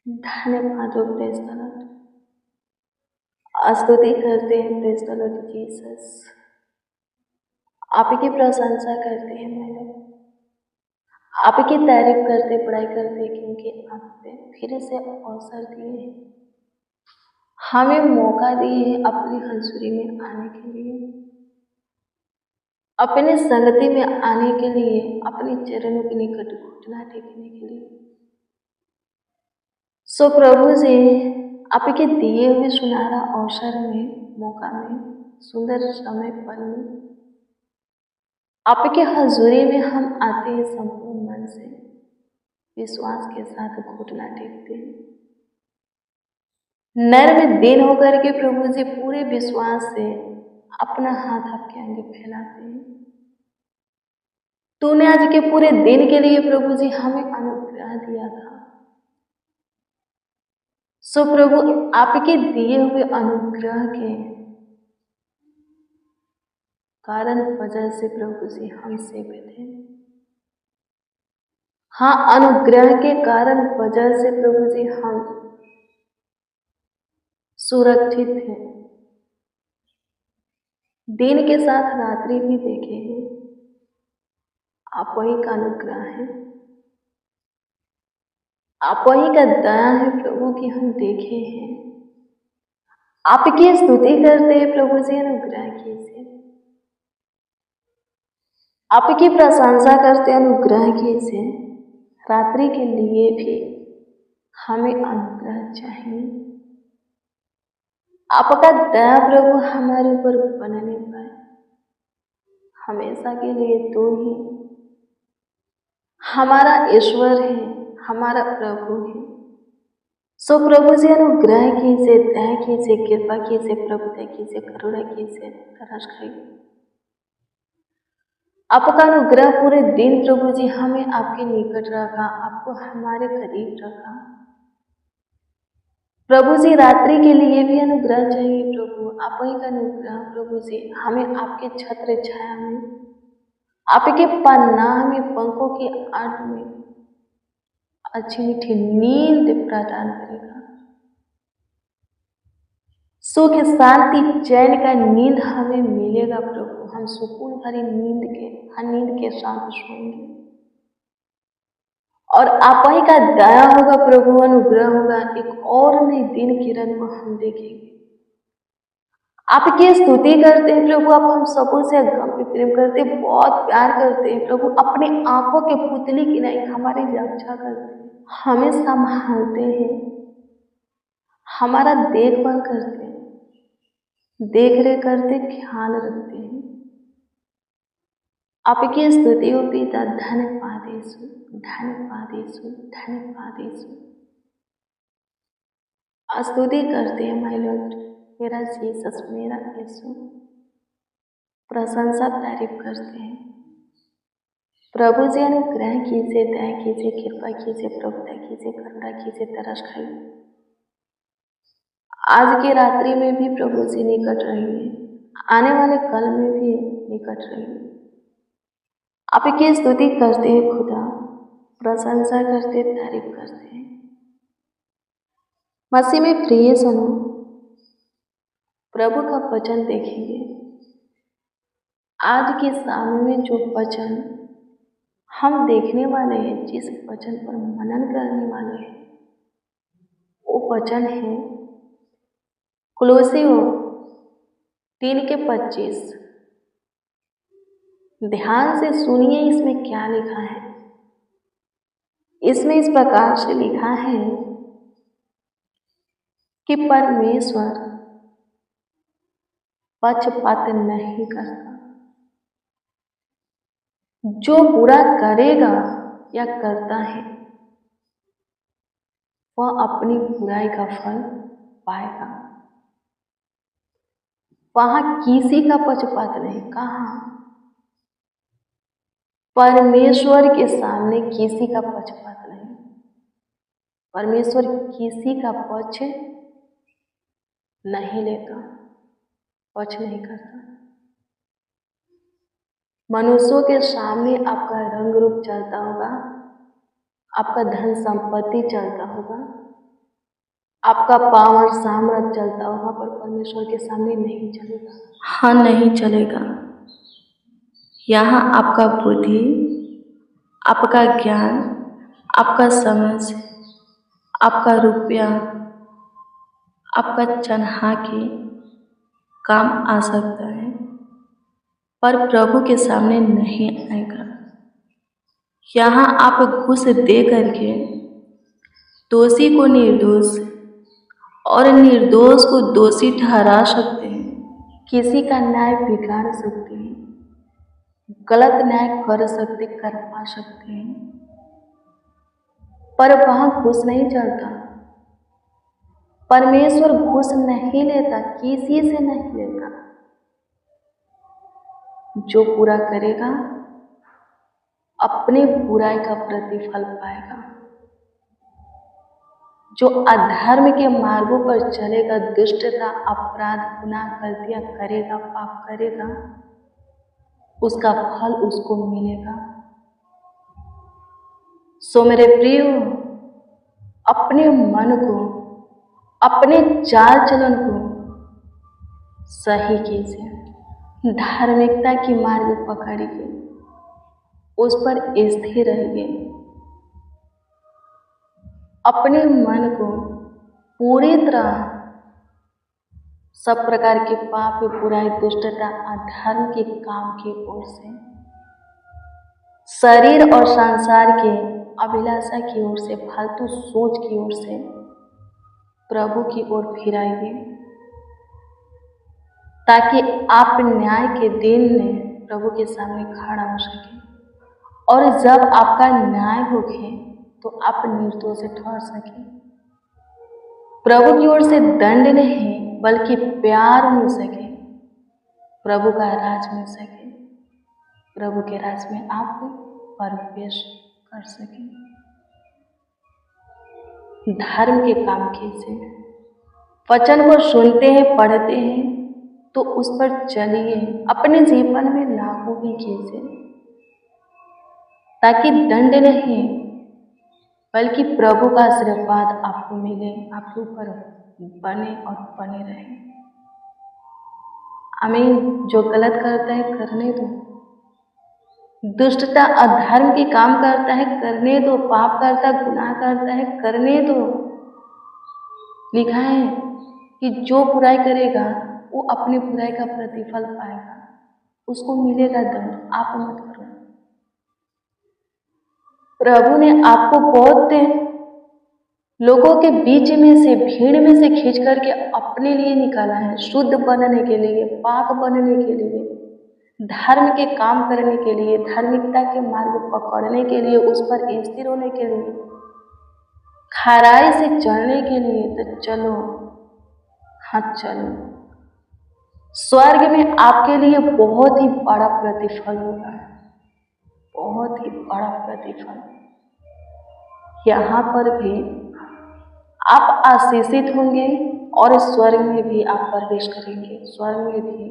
धन्यवाद हो praise the Lord. स्तुति करते हैं प्रेज़ द लॉर्ड जीसस। आपकी प्रशंसा करते हैं मैं लोग, आपकी तारीफ करते पढ़ाई करते क्योंकि आपने फिर से अवसर दिए हैं, हमें मौका दिए हैं अपनी हजूरी में आने के लिए, अपने संगति में आने के लिए, अपने चरणों के निकट घुटना टेकने के लिए। सो प्रभु जी, आपके दिए हुए सुनहरा अवसर में, मौका में, सुंदर समय पल में आपके हजूरी में हम आते हैं संपूर्ण मन से, विश्वास के साथ घुटना टेकते हैं, नर्म दिन होकर के प्रभु जी पूरे विश्वास से अपना हाथ आपके आगे फैलाते हैं। तूने आज के पूरे दिन के लिए प्रभु जी हमें अनुग्रह दिया था। सो प्रभु, आपके दिए हुए अनुग्रह के कारण वजह से प्रभु जी हम सेवित हैं। हाँ, अनुग्रह के कारण वजह से प्रभु जी हम सुरक्षित हैं। दिन के साथ रात्रि भी देखे हैं, आप वही का अनुग्रह है, आप वही का दया है प्रभु कि हम देखे हैं। आपकी स्तुति करते हैं प्रभु जी अनुग्रह कीजिए, आपकी प्रशंसा करते अनुग्रह कीजिए। रात्रि के लिए भी हमें अनुग्रह चाहिए, आपका दया प्रभु हमारे ऊपर बनने पाए हमेशा के लिए। तो ही हमारा ईश्वर है, हमारा प्रभु है। सो प्रभु जी अनुग्रह कीजिए, दया कीजिए, कृपा कीजिए, प्रभुता कीजिए, करुणा कीजिए, तरस खाइए। आपका अनुग्रह पूरे दिन प्रभु जी हमें आपके निकट रखा, आपको हमारे करीब रखा। प्रभु जी रात्रि के लिए भी अनुग्रह चाहिए प्रभु, आप ही का अनुग्रह प्रभु जी हमें आपके छत्र छाया में, आपके पन्नाह में, पंखों की आड़ में अच्छी मीठी नींद प्रदान करेगा। सुख, शांति, चैन का नींद हमें मिलेगा प्रभु, हम सुकून भरी नींद के साथ सोएंगे। और आप ही का दया होगा प्रभु, अनुग्रह होगा, एक और नई दिन किरण को हम देखेंगे। आपकी स्तुति करते हैं प्रभु, आप हम सबों से अगम प्रेम करते हैं, बहुत प्यार करते हैं प्रभु, अपनी आंखों के पुतली की नहीं हमारी रक्षा करते हैं, हमें संभालते हैं, हमारा देखभाल करते हैं, देख रेख करते, ख्याल रखते हैं। आपकी स्तुति हो पिता, धन्यवाद यीशु, धन्यवाद यीशु, धन्यवाद यीशु। स्तुति करते हैं माय लॉर्ड, मेरा जीसस, मेरा यीशु, प्रशंसा तारीफ करते हैं। प्रभु जी अनुग्रह कीजिए, दया कीजिए, कृपा कीजिए, प्रभुता कीजिए, करुणा कीजिए, तरस खाइए। आज की रात्रि में भी प्रभु जी निकट रहिए, आने वाले कल में भी निकट रहिए। आपकी स्तुति करते हैं खुदा, प्रशंसा करते, तारीफ करते हैं। मसीह में प्रिय सनो, प्रभु का वचन देखेंगे। आज के शाम में जो वचन हम देखने वाले हैं, जिस वचन पर मनन करने वाले हैं, वो वचन है कुलोसियों 3:25। ध्यान से सुनिए इसमें क्या लिखा है। इसमें इस प्रकार से लिखा है कि परमेश्वर पक्षपात नहीं करता, जो बुरा करेगा या करता है वह अपनी बुराई का फल पाएगा। वहां किसी का पक्षपात नहीं, कहा परमेश्वर के सामने किसी का पक्षपात नहीं, परमेश्वर किसी का पक्ष नहीं लेता, पक्ष नहीं करता। मनुष्यों के सामने आपका रंग रूप चलता होगा, आपका धन संपत्ति चलता होगा, आपका पावर सामर्थ चलता होगा, पर परमेश्वर के सामने नहीं चलेगा। हाँ, नहीं चलेगा। यहाँ आपका बुद्धि, आपका ज्ञान, आपका समझ, आपका रुपया, आपका चन्हाकी काम आ सकता है, पर प्रभु के सामने नहीं आएगा। यहाँ आप घूस दे करके दोषी को निर्दोष और निर्दोष को दोषी ठहरा सकते हैं। किसी का न्याय बिगाड़ सकते हैं, गलत न्याय कर पा सकते हैं, पर वहां घूस नहीं चलता। परमेश्वर घूस नहीं लेता, किसी से नहीं लेता। जो पूरा करेगा अपनी बुराई का प्रतिफल पाएगा। जो अधर्म के मार्गों पर चलेगा, दुष्टता, अपराध, गुनाह, गलतियां करेगा, पाप करेगा, उसका फल उसको मिलेगा। सो मेरे प्रियो, अपने मन को, अपने चाल चलन को सही कीजिए। धार्मिकता की मार्ग पकड़िए, उस पर स्थिर रहिए। अपने मन को पूरी तरह सब प्रकार के पाप, बुराई, दुष्टता, अधर्म के काम की ओर से, शरीर और संसार के अभिलाषा की ओर से, फालतू सोच की ओर से प्रभु की ओर फिराइए, ताकि आप न्याय के दिन में प्रभु के सामने खड़ा हो सके। और जब आपका न्याय होगे तो आप निर्दोष ठहर सके। प्रभु की ओर से दंड नहीं बल्कि प्यार मिल सके, प्रभु का राज मिल सके, प्रभु के राज में आप प्रवेश कर सके। धर्म के काम कीजिए। वचन को सुनते हैं, पढ़ते हैं तो उस पर चलिए, अपने जीवन में लागू भी कीजिए, ताकि दंड नहीं बल्कि प्रभु का आशीर्वाद आपको मिले, आपके ऊपर बने और बने रहे। आमीन। जो गलत करता है करने दो, दुष्टता अधर्म के काम करता है करने दो, पाप करता है, गुनाह करता है करने दो। लिखा है कि जो बुराई करेगा वो अपनी बुराई का प्रतिफल पाएगा, उसको मिलेगा दंड। आप मत करो। प्रभु ने आपको बहुत लोगों के बीच में से, भीड़ में से खींच करके अपने लिए निकाला है, शुद्ध बनने के लिए, पाक बनने के लिए, धर्म के काम करने के लिए, धार्मिकता के मार्ग पकड़ने के लिए, उस पर स्थिर होने के लिए, खराई से चलने के लिए। तो चलो, हाँ चलो। स्वर्ग में आपके लिए बहुत ही बड़ा प्रतिफल होगा, बहुत ही बड़ा प्रतिफल। यहाँ पर भी आप आशीषित होंगे और स्वर्ग में भी आप प्रवेश करेंगे। स्वर्ग में भी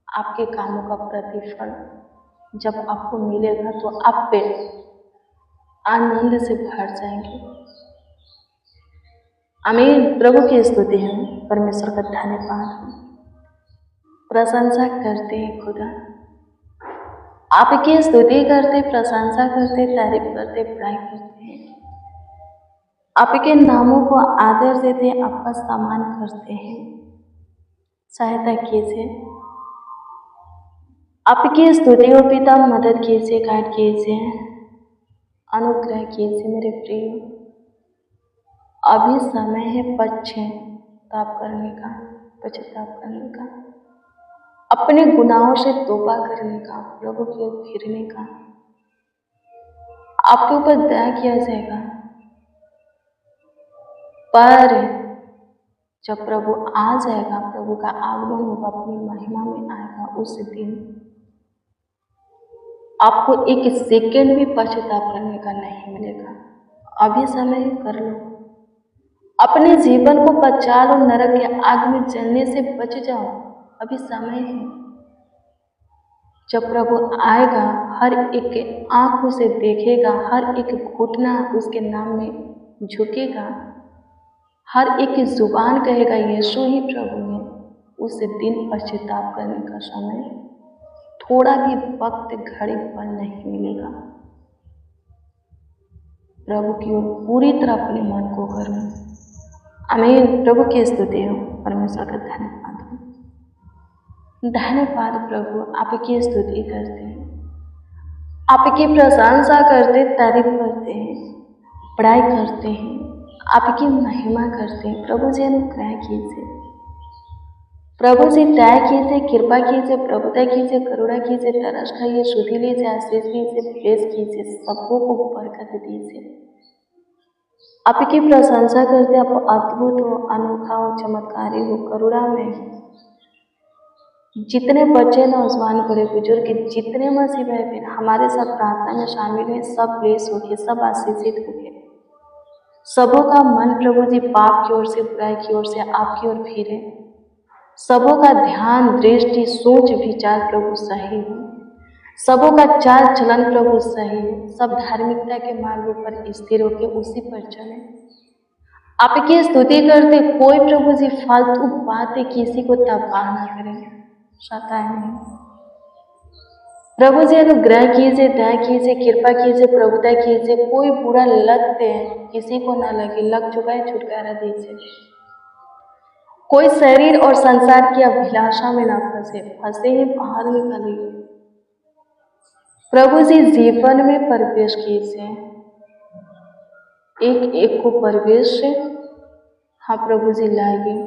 आपके कामों का प्रतिफल जब आपको मिलेगा तो आप पे आनंद से भर जाएंगे। आमीन। प्रभु की स्तुति है, परमेश्वर का धन्यवाद, प्रशंसा करते हैं खुदा, आपकी स्तुति करते, प्रशंसा करते, तारीफ करते, बड़ाई करते हैं, आपके नामों को आदर देते, आपका सम्मान करते हैं। सहायता कीजिए, आपकी स्तुति हो पिता, मदद कीजिए, गाइड कीजिए, अनुग्रह कीजिए। मेरे प्रिय, अभी समय है पश्चाताप करने का, पश्चाताप करने का, अपने गुनाहों से तौबा करने का, प्रभु की ओर फिरने का। आपके ऊपर दया किया जाएगा, पर जब प्रभु आ जाएगा, प्रभु का आगमन होगा, अपनी महिमा में आएगा, उस दिन आपको एक सेकंड भी पश्चाताप करने का नहीं मिलेगा। अभी समय कर लो, अपने जीवन को बचा लो, नरक के आग में जलने से बच जाओ। अभी समय है। जब प्रभु आएगा, हर एक आंख उसे देखेगा, हर एक घुटना उसके नाम में झुकेगा। हर एक की जुबान कहेगा यीशु ही प्रभु है, उस दिन पश्चाताप करने का समय थोड़ा भी वक्त घड़ी पल नहीं मिलेगा। प्रभु की ओर पूरी तरह अपने मन को करूं। आमीन। प्रभु की स्तुति हो, परमेश्वर का धन्यवाद हो। धन्यवाद प्रभु, आपकी स्तुति करते हैं, आपकी प्रशंसा करते, तारीफ करते हैं, बड़ाई करते हैं, आपकी महिमा करते हैं। प्रभु जी अनुग्रह कीजिए, प्रभु जी दया कीजिए, कृपा कीजिए, प्रभुता कीजिए, करुणा कीजिए, तरस खाइए, शुद्धि लीजिए, आशीष लीजिए, प्रेस कीजिए, सबको को बरकत दीजिए। आपकी प्रशंसा करते, आप अद्भुत हो, अनोखा हो, चमत्कारी हो, करुणा में हो। जितने बच्चे, नौजवान, बड़े बुजुर्ग, जितने मसीह भाई बहन हमारे साथ प्रार्थना में शामिल हैं, सब ब्लेस हो गए, सब आशीषित हो गए। सबों का मन प्रभु जी पाप की ओर से, बुराई की ओर से आपकी ओर फिरे। सबों का ध्यान, दृष्टि, सोच, विचार प्रभु सही हो। सबों का चाल चलन प्रभु सही हो। सब धार्मिकता के मार्ग पर स्थिर होकर उसी पर चले। आपकी स्तुति करते, कोई प्रभु जी फालतू बातें किसी को तबाह ना करें, सताए नहीं। प्रभु जी अनुग्रह कीजिए, दया कीजिए, कृपा कीजिए, प्रभुता कीजिए। कोई बुरा लत किसी को ना लगे, लग चुका है, छुटकारा दीजिए। कोई शरीर और संसार की अभिलाषा में ना फंसे, फंसे ही बाहर निकालिए। प्रभु जी जीवन में प्रवेश कीजिए, एक एक को प्रवेश से हाँ प्रभु जी लाइए।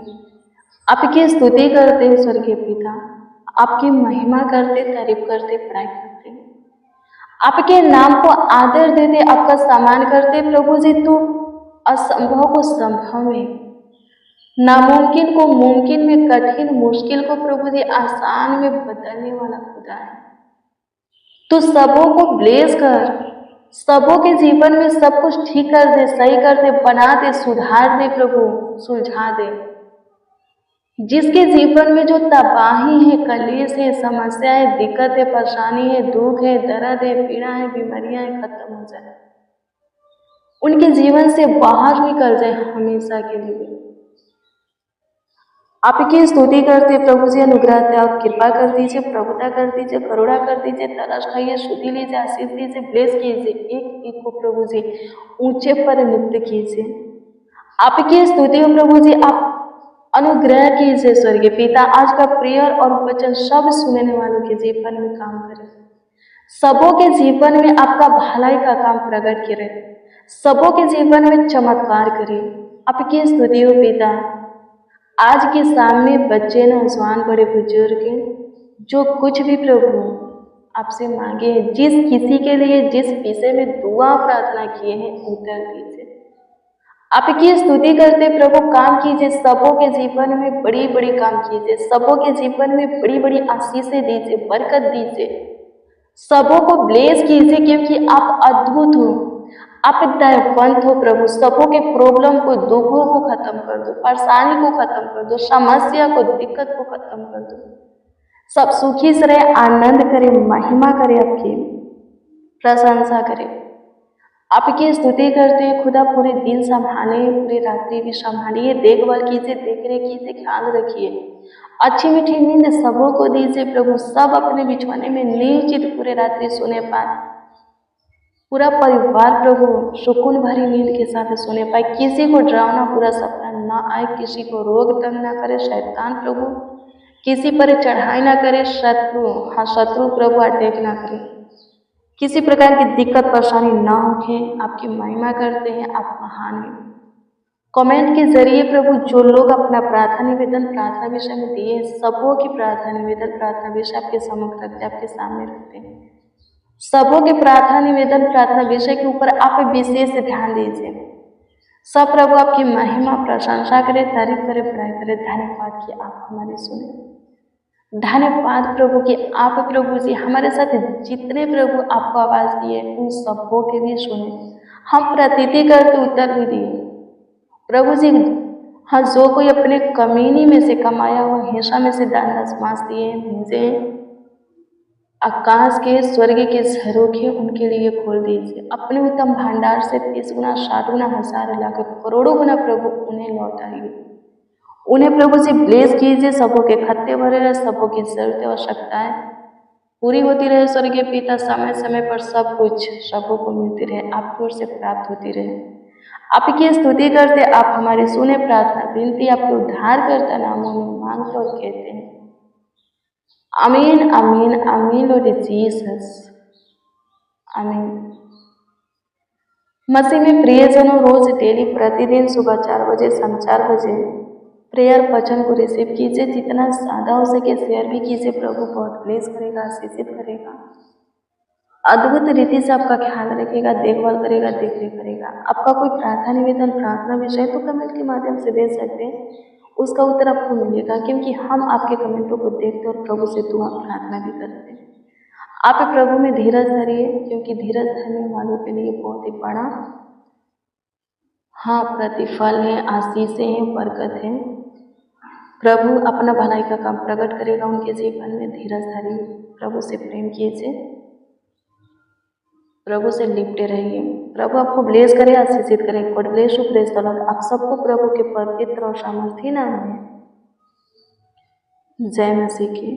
आपकी स्तुति करते स्वर्गीय पिता, आपकी महिमा करते, तारीफ करते, बड़ाई करते, आपके नाम को आदर देते, आपका सम्मान करते। प्रभु जी तो असंभव को संभव में, नामुमकिन को मुमकिन में, कठिन मुश्किल को प्रभु जी आसान में बदलने वाला खुदा है। तो सबों को ब्लेस कर, सबों के जीवन में सब कुछ ठीक कर दे, सही कर दे, बना दे, सुधार दे प्रभु, सुलझा दे। जिसके जीवन में जो तबाही है, कलेश है, समस्या है, दिक्कत है, परेशानी है, दुख है, दर्द है, पीड़ा है, बीमारियां है, खत्म हो जाए, उनके जीवन से बाहर निकल जाए हमेशा के लिए। आपकी स्तुति करते प्रभु जी, अनुग्रह और कृपा कर दीजिए, प्रभुता कर दीजिए, करुणा कर दीजिए, तरस खाइए, शुद्धि लीजिए, आशीष दीजिए, ब्लेस कीजिए। एक एक को प्रभु जी ऊंचे पर नित्य कीजिए। आपकी स्तुति हो प्रभु जी, आप अनुग्रह कीजिए स्वर्गीय पिता। आज का प्रेयर और वचन सब सुनने वालों के जीवन में काम करे, सबों के जीवन में आपका भलाई का काम प्रकट करे, सबों के जीवन में चमत्कार करे। आपकी स्तुति हो पिता। आज के सामने बच्चे, नौजवान, बड़े बुजुर्ग, जो कुछ भी प्रभु आपसे मांगे हैं, जिस किसी के लिए जिस विषय में दुआ प्रार्थना किए हैं, उत्तर दीजिए। आपकी स्तुति करते प्रभु, काम कीजिए, सबों के जीवन में बड़ी बड़ी काम कीजिए, सबों के जीवन में बड़ी बड़ी आशीषें दीजिए, बरकत दीजिए, सबों को ब्लेस कीजिए, क्योंकि आप अद्भुत हो, आप दयावंत हो प्रभु। सबों के प्रॉब्लम को, दुखों को खत्म कर दो, परेशानी को खत्म कर दो, समस्या को, दिक्कत को खत्म कर दो। सब सुखी से रहे, आनंद करे, महिमा करे, आपकी प्रशंसा करे। आपकी स्तुति करते हैं खुदा। पूरे दिन संभाले, पूरी रात्रि भी संभालिए, देखभाल कीजिए, देख रेख कीजिए, ख्याल रखिए। अच्छी मीठी नींद सबों को दीजिए प्रभु। सब अपने बिछौने में निश्चित पूरे रात्रि सोने पाए, पूरा परिवार प्रभु सुकून भरी नींद के साथ सोने पाए। किसी को डरावना पूरा सपना ना आए, किसी को रोग तंग ना करे शैतान प्रभु, किसी पर चढ़ाई ना करे शत्रु प्रभु अटैक ना करे, किसी प्रकार की दिक्कत परेशानी ना होके। आपकी महिमा करते हैं, आप महान हैं। कमेंट के जरिए प्रभु जो लोग अपना प्रार्थना निवेदन प्रार्थना विषय में दिए, सबों की प्रार्थना निवेदन प्रार्थना विषय आपके सम्मुख रखते, आपके सामने रखते हैं। सबों के प्रार्थना निवेदन प्रार्थना विषय के ऊपर आप विशेष ध्यान दीजिए। सब प्रभु आपकी महिमा प्रशंसा करे, तारीफ करे, बड़ाई करे। धन्यवाद कि आप हमारी सुने। धन्यवाद प्रभु कि आप प्रभु जी हमारे साथ जितने प्रभु आपको आवाज दिए, उन सबों के भी सुने। हम प्रतीति करते उत्तर भी दिए प्रभु जी। हाँ, जो कोई अपने कमीनी में से कमाया हुआ हिस्सा में से दान दशमांश दिए भेजे, आकाश के स्वर्ग के झरोखे उनके लिए खोल दीजिए। अपने उत्तम भंडार से 30 गुना 60 गुना 1000 लाख करोड़ों गुना प्रभु उन्हें लौटाइए। उन्हें प्रभु से ब्लेस कीजिए। सबों के खत्ते भरे रहे, सबों की जरूरतें आवश्यकताएं पूरी होती रहे। स्वर्गीय पिता समय समय पर सब कुछ सबों को मिलती रहे, आपकी ओर से प्राप्त होती रहे। आपकी स्तुति करते, आप हमारी सुने प्रार्थना विनती आपके उद्धार करता नामों में मांगते और कहते हैं आमीन आमीन आमीन लॉर्ड जीसस आमीन। मसीह में प्रियजनों, रोज डेली प्रतिदिन सुबह 4 बजे, शाम 4 बजे प्रेयर वचन को रिसीव कीजिए। जितना ज़्यादा हो सके शेयर भी कीजिए। प्रभु बहुत ब्लेस करेगा, आशीषित करेगा, अद्भुत रीति से आपका ख्याल रखेगा, देखभाल करेगा, देखरेख करेगा। आपका कोई प्रार्थना निवेदन, प्रार्थना विषय तो कमेंट के माध्यम से दे सकते हैं, उसका उत्तर आपको मिलेगा, क्योंकि हम आपके कमेंटों को देखते और प्रभु से दुआ प्रार्थना भी करते हैं। आप प्रभु में धीरज धरिए, क्योंकि धीरज धरने वालों के लिए बहुत ही बड़ा प्रतिफल है, आशीषें हैं, बरकत है। प्रभु अपना भलाई का काम प्रकट करेगा उनके जीवन में। धीरज धरिए, प्रभु से प्रेम कीजिए, प्रभु से लिपटे रहिए। प्रभु आपको ब्लेस करे, आशीषित करे। God bless you, praise the Lord. आप सबको प्रभु के पवित्र और सामर्थी नाम में जय मसीह की।